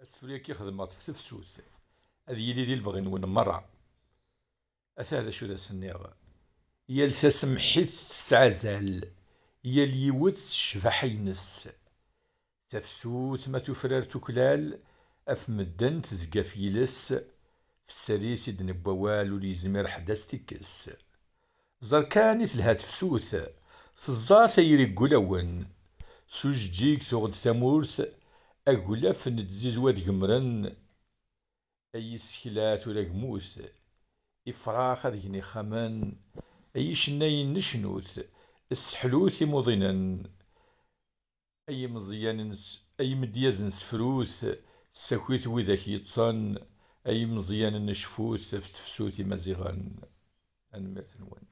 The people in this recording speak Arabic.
السفرية كي خدمات في تفسوس هذه يلي دي البغي نون مرة. هذا شو ذا سنيغ يال تسمحيت تسعزل يال يوت شبح ينس تفسوت ما تفرر تكلال اف مدن تزقى في يلس في السريس يدن بوال ولي يزمر حداس تكس زر كانت لها تفسوت تزار يري قلون سوج جيك تغد ثمورث أقلاف ندزيز واد قمرن أي سكلات ولا قموث إفراخ هذيك خمان أي شناين نشنوث السحلوث مضنا أي مزيان أي مدياز نسفروث ساكويت وذاك يتصن أي مزيان نشفوث في تفسوث مزيغان أنمرت نوان.